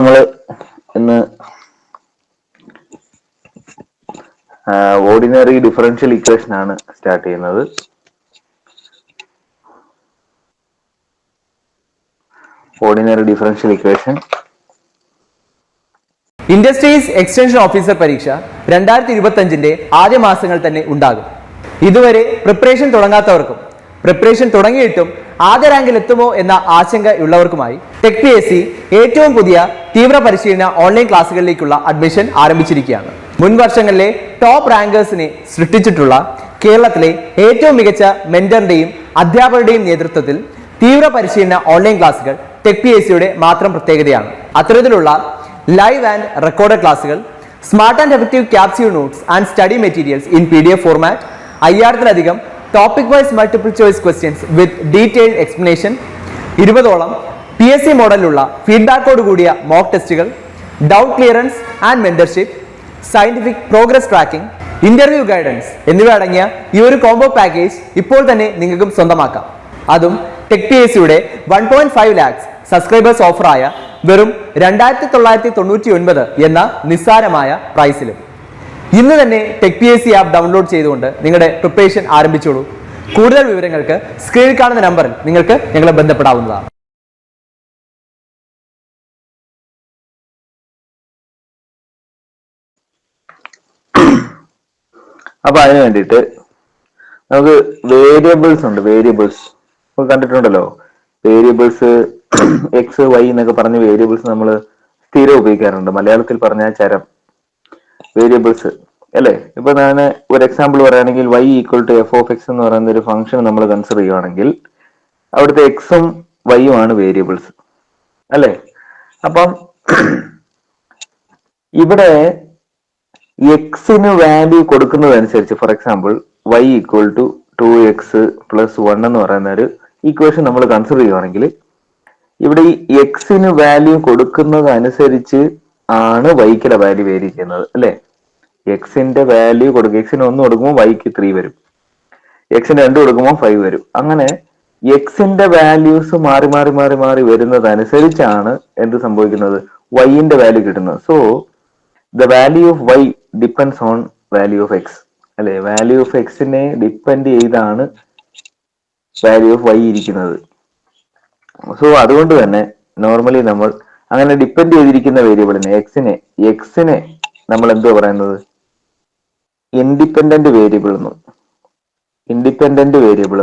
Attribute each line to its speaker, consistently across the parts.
Speaker 1: നമ്മൾ ഇന്ന് ordinary differential equation ആണ് സ്റ്റാർട്ട് ചെയ്യുന്നത്. Ordinary differential equation
Speaker 2: industries extension officer പരീക്ഷ 2025 ആദ്യ മാസങ്ങൾ തന്നെ ഉണ്ടാകും. ഇതുവരെ പ്രിപ്പറേഷൻ തുടങ്ങാത്തവർക്കും പ്രിപ്പറേഷൻ തുടങ്ങിയിട്ടും ആദ്യ റാങ്കിൽ എത്തുമോ എന്ന ആശങ്കയുള്ളവർക്കുമായി ടെക് PSC ഏറ്റവും പുതിയ തീവ്ര പരിശീലന ഓൺലൈൻ ക്ലാസ്സുകളിലേക്കുള്ള അഡ്മിഷൻ ആരംഭിച്ചിരിക്കുകയാണ്. മുൻ വർഷങ്ങളിലെ ടോപ്പ് റാങ്കേഴ്സിനെ സൃഷ്ടിച്ചിട്ടുള്ള കേരളത്തിലെ ഏറ്റവും മികച്ച മെന്ററിന്റെയും അധ്യാപകരുടെയും നേതൃത്വത്തിൽ തീവ്ര പരിശീലന ഓൺലൈൻ ക്ലാസ്സുകൾ ടെക് PSCയുടെ മാത്രം പ്രത്യേകതയാണ്. അത്തരത്തിലുള്ള ലൈവ് ആൻഡ് റെക്കോർഡഡ് ക്ലാസ്സുകൾ, smart and effective capsule notes and study materials in PDF format, 5000-ലധികം topic wise multiple choice questions with detailed explanation, 20ഓളം PSC മോഡലിലുള്ള ഫീഡ്ബാക്കോട് കൂടിയ മോക്ക് ടെസ്റ്റുകൾ, doubt clearance and mentorship, scientific progress tracking, interview guidance എന്നിവ അടങ്ങിയ ഈ ഒരു കോംബോ പാക്കേജ് ഇപ്പോൾ തന്നെ നിങ്ങൾക്കും സ്വന്തമാക്കാം. അതും ടെക് PSCയുടെ 1.5 lakhs സബ്സ്ക്രൈബേഴ്സ് ഓഫറായ വെറും 2999 എന്ന നിസ്സാരമായ പ്രൈസിലും. ഇന്ന് തന്നെ ടെക് PSC ആപ്പ് ഡൗൺലോഡ് ചെയ്തുകൊണ്ട് നിങ്ങളുടെ പ്രിപ്പറേഷൻ ആരംഭിച്ചോളൂ. കൂടുതൽ വിവരങ്ങൾക്ക് സ്ക്രീനിൽ കാണുന്ന നമ്പറിൽ നിങ്ങൾക്ക് ഞങ്ങളെ ബന്ധപ്പെടാവുന്നതാണ്.
Speaker 1: അപ്പൊ അതിന് വേണ്ടിയിട്ട് നമുക്ക് വേരിയബിൾസ് ഉണ്ട്. വേരിയബിൾസ് കണ്ടിട്ടുണ്ടല്ലോ. വേരിയബിൾസ് എക്സ് വൈ എന്നൊക്കെ പറഞ്ഞ വേരിയബിൾസ് നമ്മൾ സ്ഥിരം ഉപയോഗിക്കാറുണ്ട്. മലയാളത്തിൽ പറഞ്ഞാൽ ചരം വേരിയബിൾസ് അല്ലേ. ഇപ്പൊ ഞാൻ ഒരു എക്സാമ്പിൾ പറയുകയാണെങ്കിൽ y = f(x) എന്ന് പറയുന്ന ഒരു ഫംഗ്ഷൻ നമ്മൾ കൺസിഡർ ചെയ്യുകയാണെങ്കിൽ അവിടുത്തെ എക്സും വൈയും ആണ് വേരിയബിൾസ് അല്ലേ. അപ്പം ഇവിടെ എക്സിന് വാല്യൂ കൊടുക്കുന്നതനുസരിച്ച്, ഫോർ എക്സാമ്പിൾ y = 2x + 1 എന്ന് പറയുന്ന ഒരു ഇക്വേഷൻ നമ്മൾ കൺസിഡർ ചെയ്യുകയാണെങ്കിൽ ഇവിടെ ഈ എക്സിന് വാല്യൂ കൊടുക്കുന്നതനുസരിച്ച് ആണ് വൈക്കുള്ള വാല്യൂ വേരി ചെയ്യുന്നത് അല്ലെ. എക്സിന്റെ വാല്യൂ കൊടുക്കുക, എക്സിന് 1 കൊടുക്കുമ്പോൾ വൈക്ക് 3 വരും, എക്സിന് 2 കൊടുക്കുമ്പോൾ 5 വരും. അങ്ങനെ എക്സിന്റെ വാല്യൂസ് മാറി മാറി മാറി മാറി വരുന്നതനുസരിച്ചാണ് എന്ത് സംഭവിക്കുന്നത്, വൈന്റെ വാല്യൂ കിട്ടുന്നത്. So the value of Y depends on value of X അല്ലെ. വാല്യൂ ഓഫ് എക്സിനെ ഡിപ്പെൻഡ് ചെയ്താണ് വാല്യൂ ഓഫ് വൈ ഇരിക്കുന്നത്. സോ അതുകൊണ്ട് തന്നെ നോർമലി നമ്മൾ അങ്ങനെ ഡിപ്പെൻഡ് ചെയ്തിരിക്കുന്ന വേരിയബിളിനെ എക്സിനെ നമ്മൾ എന്തോ പറയുന്നത് ഇൻഡിപെൻഡന്റ് വേരിയബിൾ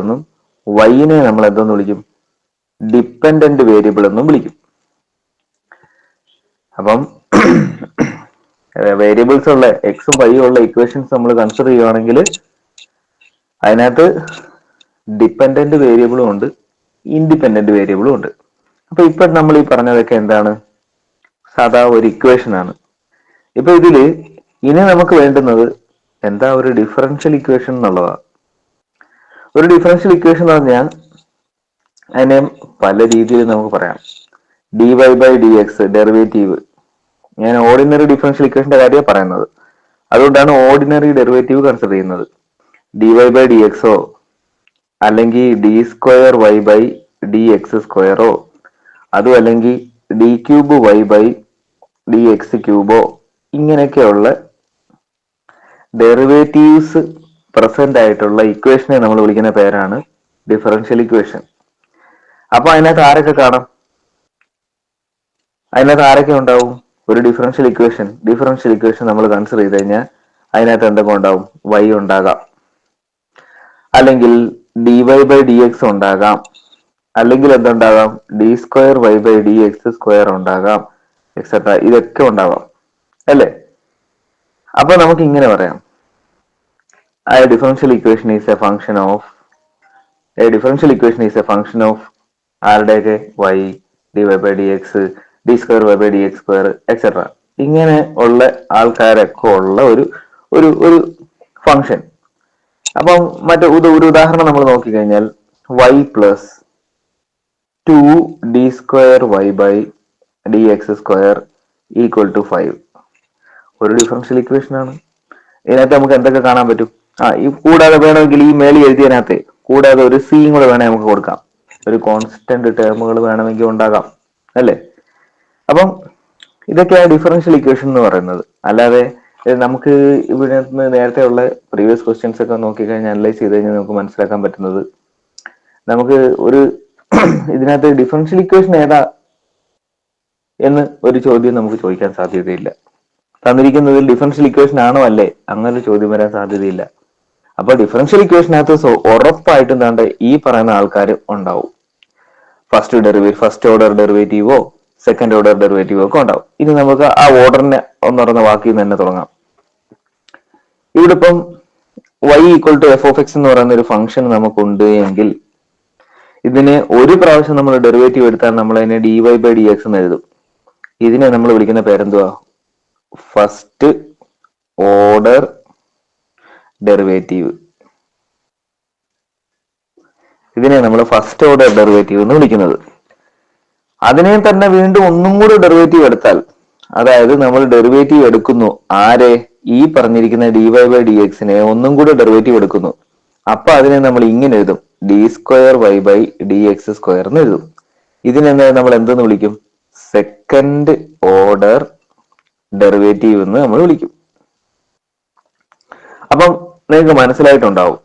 Speaker 1: എന്നും വൈനെ നമ്മൾ എന്തോന്ന് വിളിക്കും, ഡിപ്പെൻഡന്റ് വേരിയബിൾ എന്നും വിളിക്കും. അപ്പം വേരിയബിൾസ് ഉള്ള എക്സും വൈയും ഉള്ള ഇക്വേഷൻസ് നമ്മൾ കൺസിഡർ ചെയ്യുവാണെങ്കിൽ അതിനകത്ത് ഡിപ്പെൻഡന്റ് വേരിയബിളും ഉണ്ട്, ഇൻഡിപെൻഡന്റ് വേരിയബിളും ഉണ്ട്. അപ്പൊ ഇപ്പൊ നമ്മൾ ഈ പറഞ്ഞതൊക്കെ എന്താണ്, സാധാ ഒരു ഇക്വേഷൻ ആണ്. ഇപ്പൊ ഇതില് ഇനി നമുക്ക് വേണ്ടുന്നത് എന്താ, ഒരു ഡിഫറൻഷ്യൽ ഇക്വേഷൻ എന്നുള്ളതാണ്. ഒരു ഡിഫറൻഷ്യൽ ഇക്വേഷൻ എന്ന് പറഞ്ഞാൽ അതിനെ പല രീതിയിൽ നമുക്ക് പറയാം. dy/dx ഡെറിവേറ്റീവ്, ഞാൻ ഓർഡിനറി ഡിഫറൻഷ്യൽ ഇക്വേഷന്റെ കാര്യമാണ് പറയുന്നത്, അതുകൊണ്ടാണ് ഓർഡിനറി ഡെറിവേറ്റീവ് കൺസിഡർ ചെയ്യുന്നത്. dy/dx അല്ലെങ്കിൽ d²y/dx², അതും അല്ലെങ്കിൽ d3y/dx3, ഇങ്ങനെയൊക്കെയുള്ള ഡെറിവേറ്റീവ്സ് പ്രസന്റ് ആയിട്ടുള്ള ഇക്വേഷനെ നമ്മൾ വിളിക്കുന്ന പേരാണ് ഡിഫറൻഷ്യൽ ഇക്വേഷൻ. അപ്പൊ അതിനകത്ത് ആരൊക്കെ കാണാം, അതിനകത്ത് ആരൊക്കെ ഉണ്ടാവും? ഒരു ഡിഫറൻഷ്യൽ ഇക്വേഷൻ നമ്മൾ കൺസിഡർ ചെയ്ത് കഴിഞ്ഞാൽ അതിനകത്ത് എന്തൊക്കെ ഉണ്ടാവും, y ഉണ്ടാകാം, അല്ലെങ്കിൽ dy/dx ഉണ്ടാകാം, അല്ലെങ്കിൽ എന്തുണ്ടാകാം, d²y/dx² ഉണ്ടാകാം, എക്സെട്ര. ഇതൊക്കെ ഉണ്ടാവാം അല്ലേ. അപ്പൊ നമുക്ക് ഇങ്ങനെ പറയാം, differential equation is a function of ആരുടെയൊക്കെ, y, dy/dx, d²y/dx², എക്സെട്ര. ഇങ്ങനെ ഉള്ള ആൾക്കാരൊക്കെ ഉള്ള ഒരു ഫംഗ്ഷൻ. അപ്പം ഒരു ഉദാഹരണം നമ്മൾ നോക്കിക്കഴിഞ്ഞാൽ y + 2d²y/dx² = 5 ഒരു ഡിഫറൻഷ്യൽ ഇക്വേഷൻ ആണ്. ഇതിനകത്ത് നമുക്ക് എന്തൊക്കെ കാണാൻ പറ്റും, ഈ കൂടാതെ വേണമെങ്കിൽ ഈ മേളിൽ എഴുതിയതിനകത്ത് കൂടാതെ ഒരു സിയും കൂടെ വേണേൽ നമുക്ക് കൊടുക്കാം, ഒരു കോൺസ്റ്റന്റ് ടേമുകൾ വേണമെങ്കിൽ ഉണ്ടാകാം അല്ലേ. അപ്പം ഇതൊക്കെയാണ് ഡിഫറൻഷ്യൽ ഇക്വേഷൻ എന്ന് പറയുന്നത്. അല്ലാതെ നമുക്ക് ഇവിടെ നേരത്തെ ഉള്ള പ്രീവിയസ് ക്വസ്റ്റ്യൻസ് ഒക്കെ നോക്കിക്കഴിഞ്ഞാൽ അനലൈസ് ചെയ്ത് കഴിഞ്ഞാൽ നമുക്ക് മനസ്സിലാക്കാൻ പറ്റുന്നത്, നമുക്ക് ഒരു ഇതിനകത്ത് ഡിഫറൻഷ്യൽ ഇക്വേഷൻ ഏതാ എന്ന് ഒരു ചോദ്യം നമുക്ക് ചോദിക്കാൻ സാധ്യതയില്ല. തന്നിരിക്കുന്നതിൽ ഡിഫറൻഷ്യൽ ഇക്വേഷൻ ആണോ അല്ലേ, അങ്ങനെ ഒരു ചോദ്യം വരാൻ സാധ്യതയില്ല. അപ്പൊ ഡിഫറൻഷ്യൽ ഇക്വേഷനകത്ത് ഉറപ്പായിട്ടും താണ്ട് ഈ പറയുന്ന ആൾക്കാർ ഉണ്ടാവും. ഫസ്റ്റ് ഓർഡർ ഡെറിവേറ്റീവോ സെക്കൻഡ് ഓർഡർ ഡെറിവേറ്റീവോ ഒക്കെ ഉണ്ടാവും. ഇനി നമുക്ക് ആ ഓർഡറിനെ ഒന്ന് പറഞ്ഞ വാക്കിൽ നിന്ന് തന്നെ തുടങ്ങാം. ഇവിടെ ഇപ്പം y equal to F of X എന്ന് പറയുന്ന ഒരു ഫംഗ്ഷൻ നമുക്കുണ്ട് എങ്കിൽ ഇതിന് ഒരു പ്രാവശ്യം നമ്മൾ ഡെറിവേറ്റീവ് എടുത്താൽ നമ്മൾ അതിനെ dy ബൈ ഡി എക്സ് എന്ന് എഴുതും. ഇതിനെ നമ്മൾ വിളിക്കുന്ന പേരെന്തുവാ? First order derivative. ഇതിനെ നമ്മൾ ഫസ്റ്റ് ഓർഡർ ഡെറിവേറ്റീവ് എന്ന് വിളിക്കുന്നത്. അതിനെ തന്നെ വീണ്ടും ഒന്നും കൂടി ഡെറിവേറ്റീവ് എടുത്താൽ, അതായത് നമ്മൾ ഡെറിവേറ്റീവ് എടുക്കുന്നു ആരെ, ഈ പറഞ്ഞിരിക്കുന്ന dy ബൈ ഡി എക്സിനെ ഒന്നും കൂടി ഡെറിവേറ്റീവ് എടുക്കുന്നു. അപ്പൊ അതിനെ നമ്മൾ ഇങ്ങനെ എഴുതും, D square Y by D X square എന്ന് എഴുതും. ഇതിനെ നമ്മൾ എന്തെന്ന് വിളിക്കും? സെക്കൻഡ് ഓർഡർ ഡെറിവേറ്റീവ് എന്ന് നമ്മൾ വിളിക്കും. അപ്പം നിങ്ങൾക്ക് മനസ്സിലായിട്ടുണ്ടാവും.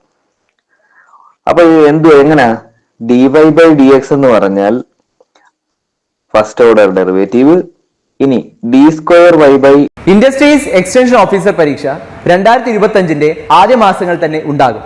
Speaker 1: അപ്പൊ എങ്ങനെയാ dy ബൈ ഡി എക്സ് എന്ന് പറഞ്ഞാൽ ഫസ്റ്റ് ഓർഡർ ഡെറിവേറ്റീവ്. ഇനി D square Y by.
Speaker 2: Industries extension officer പരീക്ഷ 2025 ആദ്യ മാസങ്ങൾ തന്നെ ഉണ്ടാകും.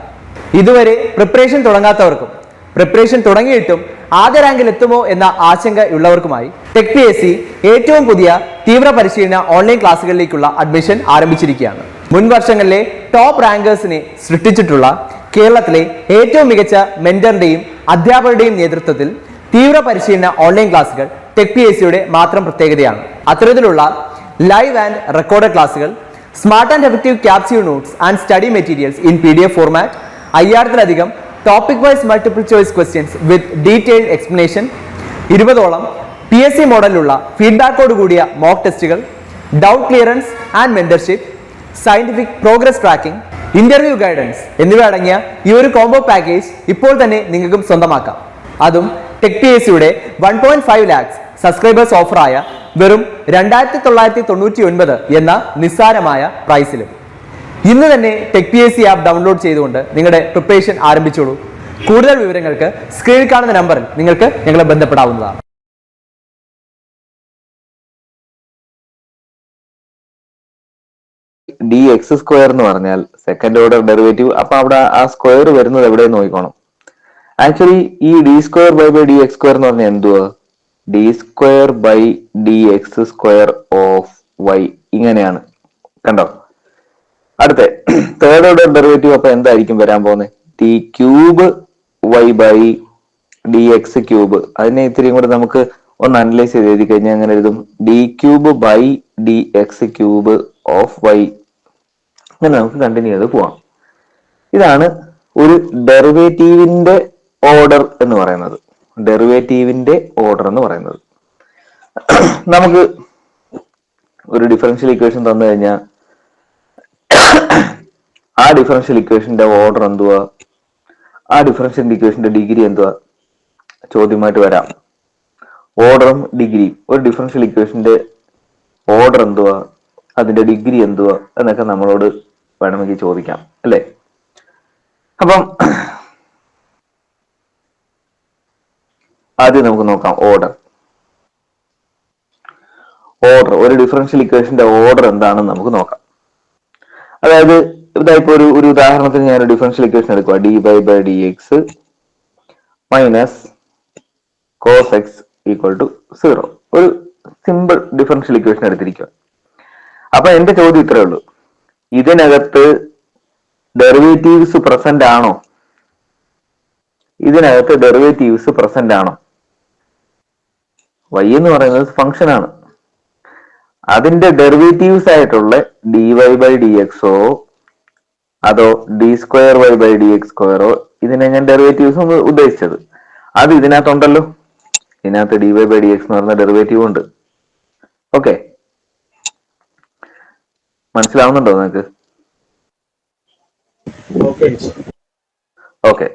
Speaker 2: ഇതുവരെ പ്രിപ്പറേഷൻ തുടങ്ങാത്തവർക്കും പ്രിപ്പറേഷൻ തുടങ്ങിയിട്ടും ആദ്യ റാങ്കിൽ എത്തുമോ എന്ന ആശങ്കയുള്ളവർക്കുമായി ടെക് PSC ഏറ്റവും പുതിയ തീവ്ര പരിശീലന ഓൺലൈൻ ക്ലാസ്സുകളിലേക്കുള്ള അഡ്മിഷൻ ആരംഭിച്ചിരിക്കുകയാണ്. മുൻ വർഷങ്ങളിലെ ടോപ്പ് റാങ്കേഴ്സിനെ സൃഷ്ടിച്ചിട്ടുള്ള കേരളത്തിലെ ഏറ്റവും മികച്ച മെന്ററിന്റെയും അധ്യാപകരുടെയും നേതൃത്വത്തിൽ തീവ്ര പരിശീലന ഓൺലൈൻ ക്ലാസുകൾ ടെക് PSCയുടെ മാത്രം പ്രത്യേകതയാണ്. അത്തരത്തിലുള്ള ലൈവ് ആൻഡ് റെക്കോർഡ് ക്ലാസുകൾ, smart and effective capsule notes and study materials in PDF format, 5000-ലധികം topic wise multiple choice questions with detailed explanation, 20ഓളം PSC മോഡലിലുള്ള ഫീഡ്ബാക്കോട് കൂടിയ മോക്ക് ടെസ്റ്റുകൾ, doubt clearance and mentorship, scientific progress tracking, interview guidance എന്നിവ അടങ്ങിയ ഈ ഒരു കോംബോ പാക്കേജ് ഇപ്പോൾ തന്നെ നിങ്ങൾക്കും സ്വന്തമാക്കാം. അതും ടെക് PSCയുടെ 1.5 lakhs സബ്സ്ക്രൈബേഴ്സ് ഓഫറായ വെറും 2999 എന്ന നിസ്സാരമായ പ്രൈസിലും. ഇന്ന് തന്നെ ടെക് PSC ആപ്പ് ഡൗൺലോഡ് ചെയ്തുകൊണ്ട് നിങ്ങളുടെ പ്രിപ്പറേഷൻ ആരംഭിച്ചോളൂ. കൂടുതൽ വിവരങ്ങൾക്ക് സ്ക്രീനിൽ കാണുന്ന നമ്പറിൽ നിങ്ങൾക്ക് ഞങ്ങളെ ബന്ധപ്പെടാവുന്നതാണ്.
Speaker 1: ഡി എക്സ് സ്ക്വയർ എന്ന് പറഞ്ഞാൽ സെക്കൻഡ് ഓർഡർ ഡെറിവേറ്റീവ്. അപ്പൊ അവിടെ ആ സ്ക്വയർ വരുന്നത് എവിടെ നോക്കണം. ആക്ച്വലി ഈ D square by D X square എന്ന് പറഞ്ഞാൽ എന്തുവാ? D square by D X square of Y. ഇങ്ങനെയാണ്, കണ്ടോ? അടുത്ത തേർഡ് ഓർഡർ ഡെറിവേറ്റീവ് അപ്പൊ എന്തായിരിക്കും വരാൻ പോകുന്നത്? D cube Y by D X cube. അതിനെ ഇത്തിരിയും കൂടെ നമുക്ക് ഒന്ന് അനലൈസ് ചെയ്ത് എഴുതി കഴിഞ്ഞാൽ അങ്ങനെ എഴുതും, D cube by D X cube of Y. അങ്ങനെ നമുക്ക് കണ്ടിന്യൂ ചെയ്ത് പോവാം. ഇതാണ് ഒരു ഡെറിവേറ്റീവിന്റെ ഓർഡർ എന്ന് പറയുന്നത്. ഡെറിവേറ്റീവിന്റെ ഓർഡർ എന്ന് പറയുന്നത്, നമുക്ക് ഒരു ഡിഫറൻഷ്യൽ ഇക്വേഷൻ തന്നു കഴിഞ്ഞാൽ ആ ഡിഫറൻഷ്യൽ ഇക്വേഷന്റെ ഓർഡർ എന്തുവാ, ആ ഡിഫറൻഷ്യൽ ഇക്വേഷന്റെ ഡിഗ്രി എന്തുവാ ചോദ്യമായിട്ട് വരാം. ഓർഡറും ഡിഗ്രിയും, ഒരു ഡിഫറൻഷ്യൽ ഇക്വേഷന്റെ ഓർഡർ എന്തുവാ, അതിന്റെ ഡിഗ്രി എന്തുവാ എന്നൊക്കെ നമ്മളോട് വേണമെങ്കിൽ ചോദിക്കാം, അല്ലേ? അപ്പം ആദ്യം നമുക്ക് നോക്കാം ഓർഡർ. ഒരു ഡിഫറൻഷ്യൽ ഇക്വേഷന്റെ ഓർഡർ എന്താണെന്ന് നമുക്ക് നോക്കാം. അതായത് ഇതായിപ്പോ ഒരു ഉദാഹരണത്തിന് ഞാൻ ഡിഫറൻഷ്യൽ ഇക്വേഷൻ എടുക്കുക, D Y by D X minus cos X equal to 0. ഒരു സിമ്പിൾ ഡിഫറൻഷ്യൽ ഇക്വേഷൻ എടുത്തിരിക്കുക. അപ്പൊ എന്റെ ചോദ്യം ഇത്രേ ഉള്ളൂ, ഇതിനകത്ത് ഡെറിവേറ്റീവ്സ് പ്രസന്റ് ആണോ? ഇതിനകത്ത് ഡെറിവേറ്റീവ്സ് പ്രസന്റ് ആണോ? y എന്ന് പറയുന്നത് ഫംഗ്ഷൻ ആണ്. അതിന്റെ ഡെറിവേറ്റീവ്സ് ആയിട്ടുള്ള ഡി വൈ ബൈ ഡി എക്സോ അതോ D square Y by D X സ്ക്വയറോ, ഇതിനെ ഞാൻ ഡെറിവേറ്റീവ്സ് ഉദ്ദേശിച്ചത്. അത് ഇതിനകത്തുണ്ടല്ലോ. ഇതിനകത്ത് D Y by D X എന്ന് പറയുന്ന ഡെറിവേറ്റീവ് ഉണ്ട്. ഓക്കെ, മനസ്സിലാവുന്നുണ്ടോ നിങ്ങൾക്ക്? ഓക്കെ,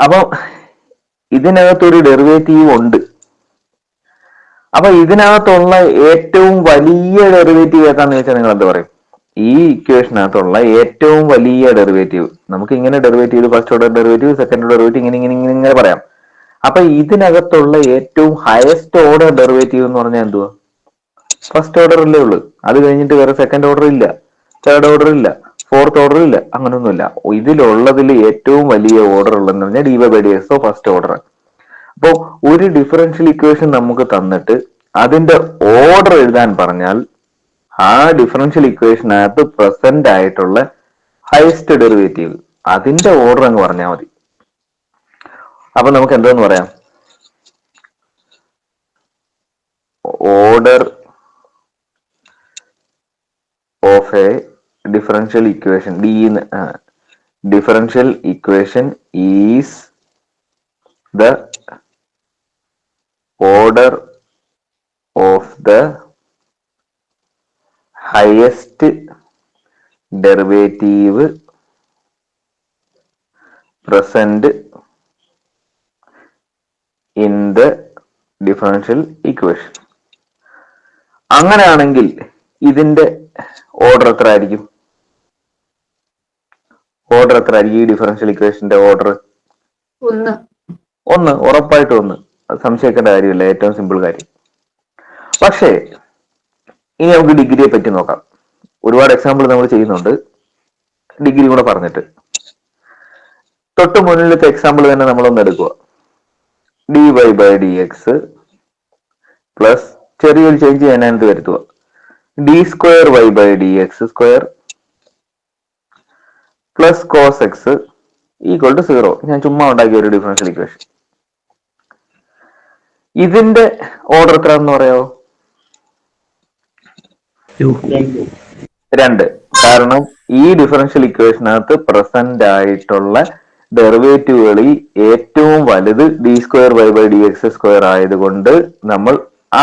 Speaker 1: അപ്പൊ ഇതിനകത്തൊരു ഡെറിവേറ്റീവ് ഉണ്ട്. അപ്പൊ ഇതിനകത്തുള്ള ഏറ്റവും വലിയ ഡെറിവേറ്റീവ് ഏതാന്ന് ചോദിച്ചാൽ നിങ്ങൾ എന്ത് പറയും? ഈ ഇക്വേഷനകത്തുള്ള ഏറ്റവും വലിയ ഡെറിവേറ്റീവ്, നമുക്ക് ഇങ്ങനെ derivative, first order derivative, second order derivative, ഇങ്ങനെ പറയാം. അപ്പൊ ഇതിനകത്തുള്ള ഏറ്റവും ഹയസ്റ്റ് ഓർഡർ ഡെറിവേറ്റീവ് എന്ന് പറഞ്ഞാൽ എന്തുവാ? ഫസ്റ്റ് ഓർഡറിലേ ഉള്ളൂ. അത് കഴിഞ്ഞിട്ട് വേറെ സെക്കൻഡ് ഓർഡർ ഇല്ല, തേർഡ് ഓർഡർ ഇല്ല, ഫോർത്ത് ഓർഡർ ഇല്ല, അങ്ങനൊന്നുമില്ല. ഇതിലുള്ളതിൽ ഏറ്റവും വലിയ ഓർഡർ ഉള്ളതെന്ന് പറഞ്ഞാൽ D Y by D X first order. അപ്പോ ഒരു ഡിഫറൻഷ്യൽ ഇക്വേഷൻ നമുക്ക് തന്നിട്ട് അതിന്റെ ഓർഡർ എഴുതാൻ പറഞ്ഞാൽ ആ ഡിഫറൻഷ്യൽ ഇക്വേഷനകത്ത് പ്രസന്റ് ആയിട്ടുള്ള ഹയസ്റ്റ് ഡെറിവേറ്റീവ് അതിന്റെ ഓർഡർ അങ്ങ് പറഞ്ഞാൽ മതി. അപ്പൊ നമുക്ക് എന്തോന്ന് പറയാം? Order of a differential equation differential equation is the order of the highest derivative present in the differential equation. അങ്ങനെയാണെങ്കിൽ ഇതിന്റെ ഓർഡർ എത്ര ആയിരിക്കും? ഈ ഡിഫറൻഷ്യൽ ഇക്വേഷന്റെ ഓർഡർ ഒന്ന്, ഉറപ്പായിട്ടും ഒന്ന്. അത് സംശയിക്കേണ്ട കാര്യമില്ല, ഏറ്റവും സിമ്പിൾ കാര്യം. പക്ഷേ ഇനി നമുക്ക് ഡിഗ്രിയെ പറ്റി നോക്കാം. ഒരുപാട് എക്സാമ്പിൾ നമ്മൾ ചെയ്യുന്നുണ്ട്, ഡിഗ്രി കൂടെ പറഞ്ഞിട്ട്. തൊട്ട് മുന്നിലത്തെ എക്സാമ്പിൾ തന്നെ നമ്മളൊന്ന് എടുക്കുക. D Y by D X plus ചെറിയൊരു ചേഞ്ച് അതിനകത്ത് വരുത്തുക. D square Y by D X square plus cos X equal to 0. ഞാൻ ചുമ്മാ ഉണ്ടാക്കിയ ഒരു ഡിഫറൻഷ്യൽ ഇക്വേഷൻ. ഇതിന്റെ ഓർഡർ എത്ര എന്ന് പറയാമോ? 2. കാരണം ഈ ഡിഫറൻഷ്യൽ ഇക്വേഷനകത്ത് പ്രസന്റ് ആയിട്ടുള്ള ഡെറിവേറ്റീവുകളിൽ ഏറ്റവും വലുത് D square Y by D X square ആയതുകൊണ്ട് നമ്മൾ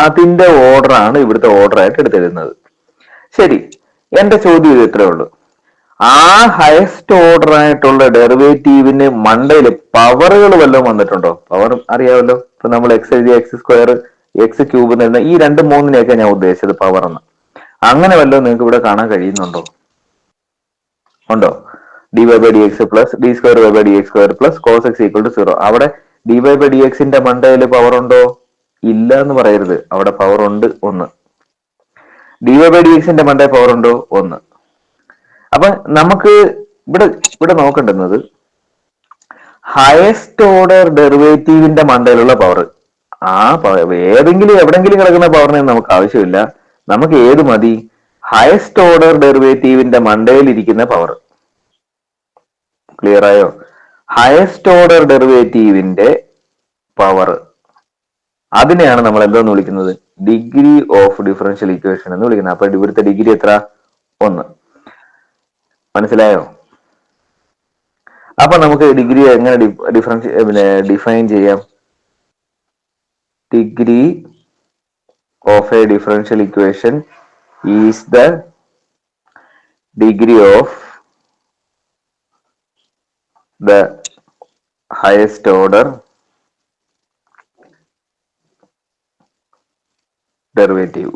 Speaker 1: അതിന്റെ ഓർഡർ ആണ് ഇവിടുത്തെ ഓർഡർ ആയിട്ട് എടുത്തിരുന്നത്. ശരി, എന്റെ ചോദ്യം ഇത് ഇത്രേ ഉള്ളൂ. ആ ഹയസ്റ്റ് ഓർഡർ ആയിട്ടുള്ള ഡെറിവേറ്റീവിന് മണ്ടയിൽ പവറുകൾ വല്ലതും വന്നിട്ടുണ്ടോ? പവർ അറിയാമല്ലോ. ഇപ്പൊ നമ്മൾ എക്സ് എഴുതിയ എക്സ് സ്ക്വയർ, എക്സ് ക്യൂബ് എന്ന ഈ 2, 3 ഞാൻ ഉദ്ദേശിച്ചത് പവർ എന്ന്. അങ്ങനെ വല്ലതും നിങ്ങൾക്ക് ഇവിടെ കാണാൻ കഴിയുന്നുണ്ടോ? ഉണ്ടോ? D Y by D X plus D square Y by D X square plus cos X equal to 0. അവിടെ ഡി വൈ ബൈ ഡി എക്സിന്റെ മണ്ടയിൽ പവർ ഉണ്ടോ? ഇല്ല എന്ന് പറയരുത്. അവിടെ പവർ ഉണ്ട്, 1. ഡി വൈ ബൈ ഡി എക്സിന്റെ മണ്ടയിൽ പവർ ഉണ്ടോ? 1. അപ്പൊ നമുക്ക് ഇവിടെ നോക്കേണ്ടുന്നത് ഹയസ്റ്റ് ഓർഡർ ഡെറിവേറ്റീവിന്റെ മണ്ടയിലുള്ള പവർ. ആ എവിടെങ്കിലും കിടക്കുന്ന പവറിനെ നമുക്ക് ആവശ്യമില്ല. നമുക്ക് ഏത് മതി? ഹയസ്റ്റ് ഓർഡർ ഡെറിവേറ്റീവിന്റെ മണ്ടയിൽ ഇരിക്കുന്ന പവർ. ക്ലിയർ ആയോ? ഹയസ്റ്റ് ഓർഡർ ഡെറിവേറ്റീവിന്റെ പവർ, അതിനെയാണ് നമ്മൾ എന്താന്ന് വിളിക്കുന്നത്? ഡിഗ്രി ഓഫ് ഡിഫറൻഷ്യൽ ഇക്വേഷൻ എന്ന് വിളിക്കുന്നത്. അപ്പൊ ഇവിടുത്തെ ഡിഗ്രി എത്ര? 1. മനസ്സിലായോ? അപ്പൊ നമുക്ക് ഡിഗ്രി എങ്ങനെ ഡിഫൈൻ ചെയ്യാം? Degree of a differential equation is the degree of the highest order derivative.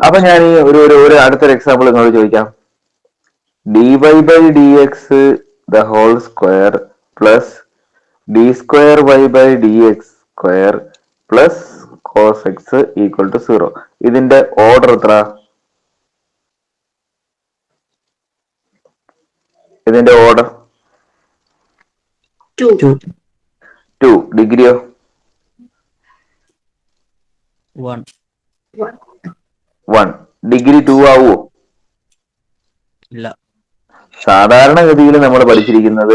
Speaker 1: അപ്പൊ ഞാൻ ഈ ഒരു അടുത്തൊരു എക്സാമ്പിൾ നിങ്ങളോട് ചോദിക്കാം. D Y by D X the whole square plus D square Y by D X square plus cos X equal to 0. ഇതിന്റെ order എത്ര? ഇതിന്റെ ഓർഡർ 2. ഡിഗ്രിയോ? 1. ഡിഗ്രി 2 ആവുമോ?
Speaker 3: ഇല്ല.
Speaker 1: സാധാരണഗതിയിൽ നമ്മൾ പഠിച്ചിരിക്കുന്നത്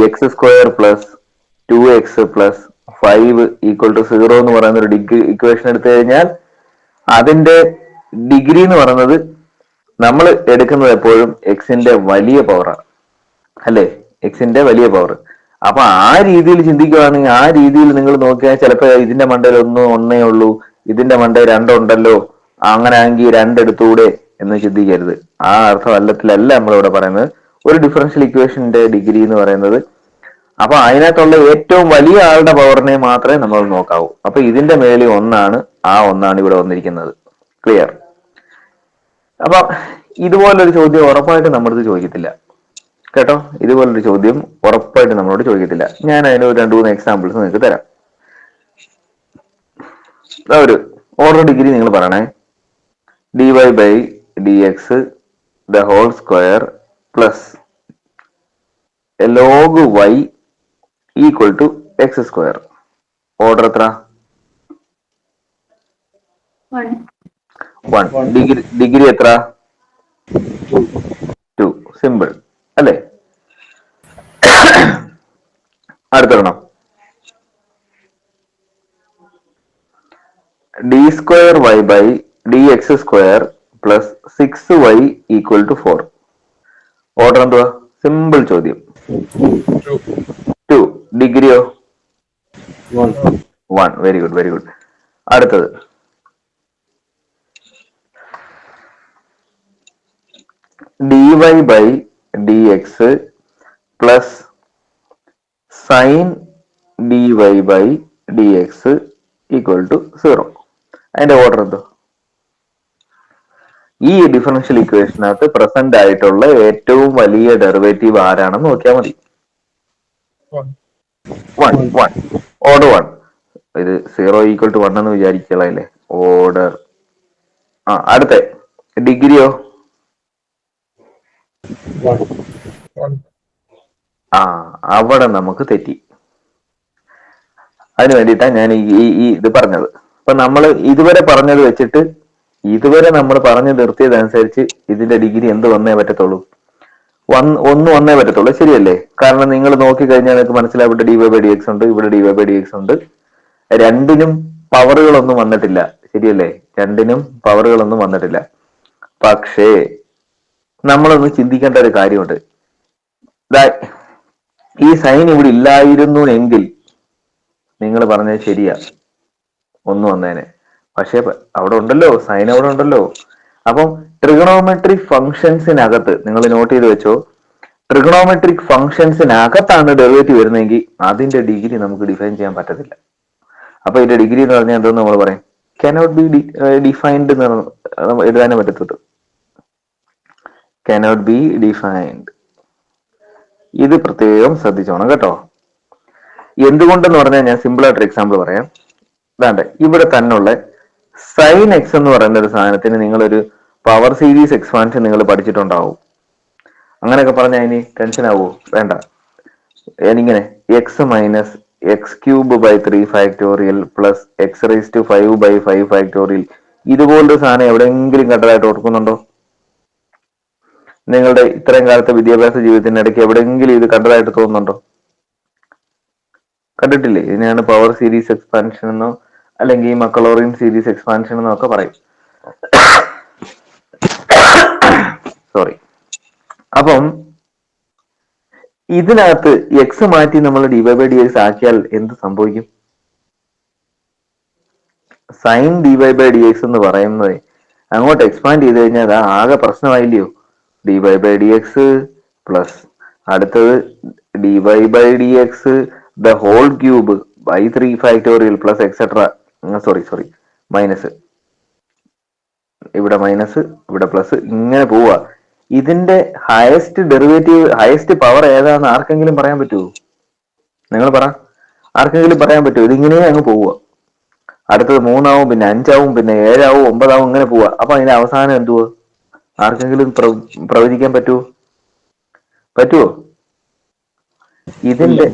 Speaker 1: X square plus 2x plus 5 equal to 0 എന്ന് പറയുന്ന ഒരു ഡിഗ്രി ഇക്വേഷൻ എടുത്തു കഴിഞ്ഞാൽ അതിന്റെ ഡിഗ്രി എന്ന് പറയുന്നത് നമ്മൾ എടുക്കുന്നത് എപ്പോഴും എക്സിന്റെ വലിയ പവറാണ്, അല്ലേ? എക്സിന്റെ വലിയ പവർ. അപ്പൊ ആ രീതിയിൽ ചിന്തിക്കുകയാണെങ്കിൽ, ആ രീതിയിൽ നിങ്ങൾ നോക്കിയാൽ ചിലപ്പോൾ ഇതിന്റെ മണ്ടയിൽ 1 ഉള്ളൂ, ഇതിന്റെ മണ്ടയിൽ 2 ഉണ്ടല്ലോ, അങ്ങനെ ആണെങ്കിൽ 2 എടുത്തൂടെ എന്ന് ചിന്തിക്കരുത്. ആ അർത്ഥം അല്ലത്തിലല്ല നമ്മളിവിടെ പറയുന്നത്. ഒരു ഡിഫറൻഷ്യൽ ഇക്വേഷന്റെ ഡിഗ്രി എന്ന് പറയുന്നത് അപ്പൊ അതിനകത്തുള്ള ഏറ്റവും വലിയ ആളുടെ പവറിനെ മാത്രമേ നമ്മൾ നോക്കാവൂ. അപ്പൊ ഇതിന്റെ മേളിൽ ഒന്നാണ്, ആ ഒന്നാണ് ഇവിടെ വന്നിരിക്കുന്നത്. ക്ലിയർ? അപ്പൊ ഇതുപോലൊരു ചോദ്യം ഉറപ്പായിട്ട് നമ്മളത് ചോദിക്കത്തില്ല കേട്ടോ. ഇതുപോലൊരു ചോദ്യം ഉറപ്പായിട്ട് നമ്മളോട് ചോദിക്കത്തില്ല. ഞാൻ അതിന് ഒരു 2-3 എക്സാമ്പിൾസ് നിങ്ങൾക്ക് തരാം. ഒരു ഓർഡർ ഡിഗ്രി നിങ്ങൾ പറയണേ. dy/dx the whole square plus log y equal to x square. Order എത്ര? 1. ഡിഗ്രി എത്ര? 2. സിമ്പിൾ അല്ലേ? അടുത്തൊരെണ്ണം. d²y/dx² plus 6y equal to 4. Order എന്തുവാ? സിമ്പിൾ ചോദ്യം. 2. ഡിഗ്രിയോ? 1. Very good, very good. അടുത്തത് dy/dx plus sin dy/dx equal to 0. അതിന്റെ order എന്തോ? ഈ differential ഇക്വേഷനകത്ത് present ആയിട്ടുള്ള ഏറ്റവും വലിയ ഡെറിവേറ്റീവ് ആരാണെന്ന് നോക്കിയാൽ മതി. 1. ഓർഡർ 1. ഇത് 0 ഈക്വൽ ടു 1 എന്ന് വിചാരിക്കലല്ലേ ഓർഡർ. അടുത്ത ഡിഗ്രിയോ? അവിടെ നമുക്ക് തെറ്റി. അതിന് വേണ്ടിയിട്ടാണ് ഞാൻ ഈ ഇത് പറഞ്ഞത്. അപ്പൊ നമ്മൾ ഇതുവരെ പറഞ്ഞത് വെച്ചിട്ട്, ഇതുവരെ നമ്മൾ പറഞ്ഞു നിർത്തിയതനുസരിച്ച് ഇതിന്റെ ഡിഗ്രി എന്ത് വന്നേ പറ്റത്തുള്ളൂ? 1 വന്നേ പറ്റത്തുള്ളൂ. ശരിയല്ലേ? കാരണം നിങ്ങൾ നോക്കിക്കഴിഞ്ഞാൽ നിങ്ങൾക്ക് മനസ്സിലാവും, dy/dx ഉണ്ട്, ഇവിടെ dy/dx ഉണ്ട്. രണ്ടിനും പവറുകളൊന്നും വന്നിട്ടില്ല. ശരിയല്ലേ? രണ്ടിനും പവറുകളൊന്നും വന്നിട്ടില്ല. പക്ഷേ നമ്മളൊന്ന് ചിന്തിക്കേണ്ട ഒരു കാര്യമുണ്ട്. ഈ സൈൻ ഇവിടെ ഇല്ലായിരുന്നു എങ്കിൽ നിങ്ങൾ പറഞ്ഞത് ശരിയാ, 1 വന്നേനെ. പക്ഷെ അവിടെ ഉണ്ടല്ലോ, സൈൻ അവിടെ ഉണ്ടല്ലോ. അപ്പം ട്രിഗണോമെട്രിക് ഫംഗ്ഷൻസിനകത്ത് നിങ്ങൾ നോട്ട് ചെയ്ത് വെച്ചോ, ട്രിഗണോമെട്രിക് ഫംഗ്ഷൻസിനകത്താണ് ഡെറിവേറ്റീവ് വരുന്നതെങ്കിൽ അതിന്റെ ഡിഗ്രി നമുക്ക് ഡിഫൈൻ ചെയ്യാൻ പറ്റത്തില്ല. അപ്പൊ ഇതിന്റെ ഡിഗ്രി എന്ന് പറഞ്ഞാൽ എന്തോന്ന് നമ്മൾ പറയും? കനോട്ട് ബി ഡിഫൈൻഡ് എന്ന് എഴുതാനേ പറ്റത്തുള്ളൂ. cannot be defined. ഇത് പ്രത്യേകം ശ്രദ്ധിച്ചോണം കേട്ടോ. എന്തുകൊണ്ടെന്ന് പറഞ്ഞാൽ ഞാൻ സിമ്പിൾ ആയിട്ടൊരു എക്സാമ്പിൾ പറയാം. അതാണ്ട് ഇവിടെ തന്നെയുള്ള സൈൻ എക്സ് എന്ന് പറയുന്ന ഒരു സാധനത്തിന് നിങ്ങളൊരു പവർ സീരീസ് എക്സ്പാൻഷൻ നിങ്ങൾ പഠിച്ചിട്ടുണ്ടാവും. അങ്ങനെയൊക്കെ പറഞ്ഞാൽ ഇനി ടെൻഷൻ ആവുമോ? വേണ്ട. എനിങ്ങനെ x-(x³/3) പ്ലസ് x⁵5/5 ഇതുപോലൊരു സാധനം എവിടെയെങ്കിലും കണ്ടതായിട്ട് ഓർക്കുന്നുണ്ടോ? നിങ്ങളുടെ ഇത്രയും കാലത്തെ വിദ്യാഭ്യാസ ജീവിതത്തിനിടയ്ക്ക് എവിടെയെങ്കിലും ഇത് കണ്ടതായിട്ട് തോന്നുന്നുണ്ടോ? കണ്ടിട്ടില്ലേ? ഇതിനെയാണ് പവർ സീരീസ് എക്സ്പാൻഷൻ എന്നോ അല്ലെങ്കിൽ മക്കളോറിയൻ സീരീസ് എക്സ്പാൻഷൻ എന്നോ ഒക്കെ പറയും. സോറി. അപ്പം ഇതിനകത്ത് എക്സ് മാറ്റി നമ്മൾ dy/dx ആക്കിയാൽ എന്ത് സംഭവിക്കും? സൈൻ dy/dx എന്ന് പറയുന്നത് അങ്ങോട്ട് എക്സ്പാൻഡ് ചെയ്ത് കഴിഞ്ഞാൽ അത് ആകെ പ്രശ്നമായില്ലയോ? dy/dx പ്ലസ് അടുത്തത് dy/dx the whole cube by 3 plus etcetera. Sorry minus, ഇവിടെ മൈനസ്, ഇവിടെ പ്ലസ്, ഇങ്ങനെ പോവാ. ഇതിന്റെ ഹയസ്റ്റ് ഡെറിവേറ്റീവ്, ഹയസ്റ്റ് പവർ ഏതാന്ന് ആർക്കെങ്കിലും പറയാൻ പറ്റുമോ? നിങ്ങൾ പറ, ആർക്കെങ്കിലും പറയാൻ പറ്റുമോ? ഇതിങ്ങനെ അങ്ങ് പോവുക. അടുത്തത് 3 ആവും, പിന്നെ 5 ആവും, പിന്നെ 7 ആവും, 9 ആവും, ഇങ്ങനെ പോവാ. അപ്പൊ അതിന്റെ അവസാനം എന്തുവാ? ആർക്കെങ്കിലും പ്രവചിക്കാൻ പറ്റുമോ? ഇതിന്റെ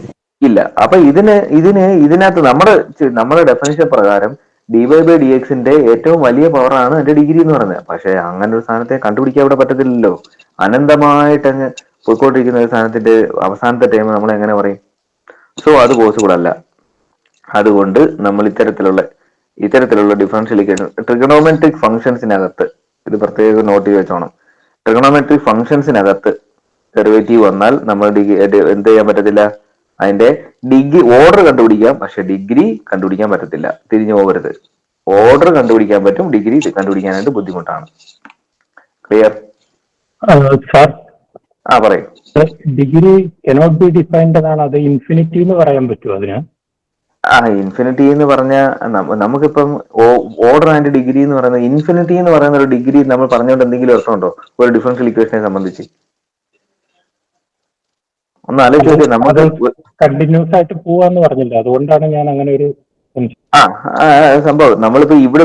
Speaker 1: ഇല്ല. അപ്പൊ ഇതിനകത്ത് നമ്മുടെ ഡെഫിനിഷൻ പ്രകാരം dy/dxന്റെ ഏറ്റവും വലിയ പവറാണ് എന്റെ ഡിഗ്രി എന്ന് പറയുന്നത്. പക്ഷെ അങ്ങനെ ഒരു സാധനത്തെ കണ്ടുപിടിക്കാൻ ഇവിടെ പറ്റത്തില്ലല്ലോ. അനന്തമായിട്ട് അങ്ങ് പോയിക്കൊണ്ടിരിക്കുന്ന ഒരു സാധനത്തിന്റെ അവസാനത്തെ ടൈം നമ്മൾ എങ്ങനെ പറയും? സോ അത് പോസിബിൾ അല്ല. അതുകൊണ്ട് നമ്മൾ ഇത്തരത്തിലുള്ള ഡിഫറൻഷ്യൽ ഇക്വേഷൻ ട്രിഗണോമെട്രിക് ഫംഗ്ഷൻസിനകത്ത്, ഇത് പ്രത്യേകം നോട്ട് ചെയ്ത് വെച്ചോണം, ട്രിഗണോമെട്രിക് ഫംഗ്ഷൻസിനകത്ത് ഡെറിവേറ്റീവ് വന്നാൽ നമ്മൾ എന്ത് ചെയ്യാൻ പറ്റത്തില്ല? അതിന്റെ ഡിഗ്രി ഓർഡർ കണ്ടുപിടിക്കാം, പക്ഷെ ഡിഗ്രി കണ്ടുപിടിക്കാൻ പറ്റത്തില്ല. തിരിഞ്ഞു പോകരുത്. ഓർഡർ കണ്ടുപിടിക്കാൻ പറ്റും, ഡിഗ്രി കണ്ടുപിടിക്കാനായിട്ട് ബുദ്ധിമുട്ടാണ്. ക്ലിയർ? പറയൂ.
Speaker 4: ഡിഗ്രി കനോട്ട് ബി ഡിഫൈൻഡ് എന്നാണ്. അത് ഇൻഫിനിറ്റി എന്ന് പറയാൻ പറ്റുമോ അതിന്?
Speaker 1: ഇൻഫിനിറ്റി എന്ന് പറഞ്ഞാൽ നമുക്കിപ്പം ഓർഡർ ആൻഡ് ഡിഗ്രി എന്ന് പറയുന്നത്, ഇൻഫിനിറ്റി എന്ന് പറയുന്ന ഒരു ഡിഗ്രി നമ്മൾ പറഞ്ഞുകൊണ്ട് എന്തെങ്കിലും അർത്ഥമുണ്ടോ ഒരു ഡിഫറൻഷ്യൽ ഇക്വേഷനെ സംബന്ധിച്ച്? ഒന്ന് ആലോചിച്ച് നമുക്ക്
Speaker 4: കണ്ടിന്യൂസ് ആയിട്ട് പോവാന്ന് പറഞ്ഞില്ല, അതുകൊണ്ടാണ് ഞാൻ അങ്ങനെ ഒരു
Speaker 1: സംഭവം നമ്മളിപ്പോ ഇവിടെ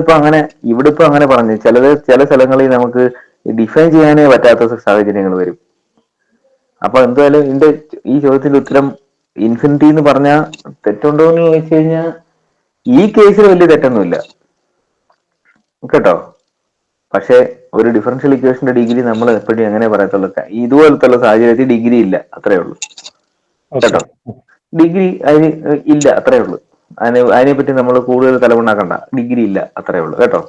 Speaker 1: ഇപ്പൊ അങ്ങനെ പറഞ്ഞു ചില സ്ഥലങ്ങളിൽ നമുക്ക് ഡിഫൈൻ ചെയ്യാനേ പറ്റാത്ത സാഹചര്യങ്ങൾ വരും. അപ്പൊ എന്തായാലും ഈ ചോദ്യത്തിന്റെ ഉത്തരം ഇൻഫിനിറ്റി എന്ന് പറഞ്ഞാൽ തെറ്റുണ്ടോ എന്ന് ചോദിച്ചു കഴിഞ്ഞാൽ ഈ കേസിൽ വലിയ തെറ്റൊന്നുമില്ല കേട്ടോ. പക്ഷെ ഒരു ഡിഫറൻഷ്യൽ ഇക്വേഷന്റെ ഡിഗ്രി നമ്മൾ എപ്പോഴും എങ്ങനെ പറയത്തുള്ളൂ, ഇതുപോലത്തുള്ള സാഹചര്യത്തിൽ ഡിഗ്രി ഇല്ല, അത്രേ ഉള്ളൂ കേട്ടോ. ഡിഗ്രി അതിന് ഇല്ല, അത്രേ ഉള്ളൂ. അതിനെപ്പറ്റി നമ്മൾ കൂടുതൽ തലമുണ്ടാക്കണ്ട. ഡിഗ്രി ഇല്ല, അത്രേ ഉള്ളൂ കേട്ടോ.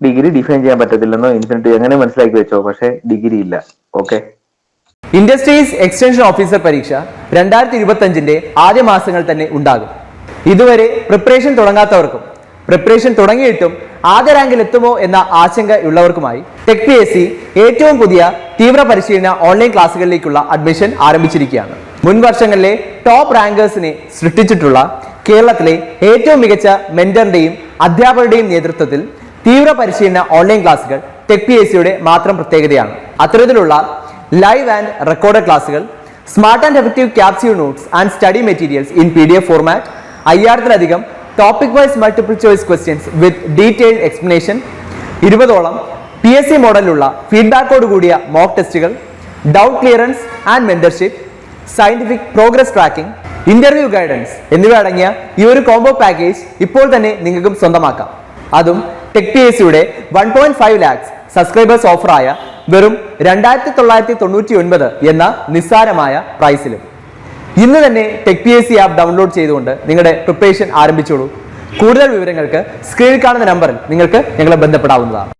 Speaker 1: ഡിഗ്രി ഡിഫൈൻ ചെയ്യാൻ പറ്റത്തില്ലെന്നോ ഇൻഫിനിറ്റി എങ്ങനെ മനസ്സിലാക്കി വെച്ചോ, പക്ഷെ ഡിഗ്രി ഇല്ല. ഓക്കെ.
Speaker 2: ഇൻഡസ്ട്രീസ് എക്സ്റ്റൻഷൻ ഓഫീസർ പരീക്ഷ 2025 ആദ്യ മാസങ്ങൾ തന്നെ ഉണ്ടാകും. ഇതുവരെ പ്രിപ്പറേഷൻ തുടങ്ങാത്തവർക്കും പ്രിപ്പറേഷൻ തുടങ്ങിയിട്ടും ആദ്യ റാങ്കിൽ എത്തുമോ എന്ന ആശങ്കയുള്ളവർക്കുമായി ടെക് PSC ഏറ്റവും പുതിയ തീവ്ര പരിശീലന ഓൺലൈൻ ക്ലാസ്സുകളിലേക്കുള്ള അഡ്മിഷൻ ആരംഭിച്ചിരിക്കുകയാണ്. മുൻ വർഷങ്ങളിലെ ടോപ്പ് റാങ്കേഴ്സിനെ സൃഷ്ടിച്ചിട്ടുള്ള കേരളത്തിലെ ഏറ്റവും മികച്ച മെന്ററിന്റെയും അധ്യാപകരുടെയും നേതൃത്വത്തിൽ തീവ്ര പരിശീലന ഓൺലൈൻ ക്ലാസ്സുകൾ ടെക് PSCയുടെ മാത്രം പ്രത്യേകതയാണ്. അത്തരത്തിലുള്ള ലൈവ് ആൻഡ് റെക്കോർഡഡ് ക്ലാസ്സുകൾ, smart and effective capsule notes and study materials in PDF format, 5000-ലധികം topic wise multiple choice questions with detailed explanation, 20ഓളം PSC മോഡലിലുള്ള ഫീഡ്ബാക്കോട് കൂടിയ മോക്ക് ടെസ്റ്റുകൾ, doubt clearance and mentorship, scientific progress tracking, interview guidance എന്നിവ അടങ്ങിയ ഈ ഒരു കോംബോ പാക്കേജ് ഇപ്പോൾ തന്നെ നിങ്ങൾക്കും സ്വന്തമാക്കാം. അതും ടെക് PSCയുടെ 1.5 lakhs സബ്സ്ക്രൈബേഴ്സ് ഓഫറായ വെറും 2999 എന്ന നിസ്സാരമായ പ്രൈസിലും. ഇന്ന് തന്നെ ടെക് PSC ആപ്പ് ഡൗൺലോഡ് ചെയ്തുകൊണ്ട് നിങ്ങളുടെ പ്രിപ്പറേഷൻ ആരംഭിച്ചോളൂ. കൂടുതൽ വിവരങ്ങൾക്ക് സ്ക്രീനിൽ കാണുന്ന നമ്പറിൽ നിങ്ങൾക്ക് ഞങ്ങളെ ബന്ധപ്പെടാവുന്നതാണ്.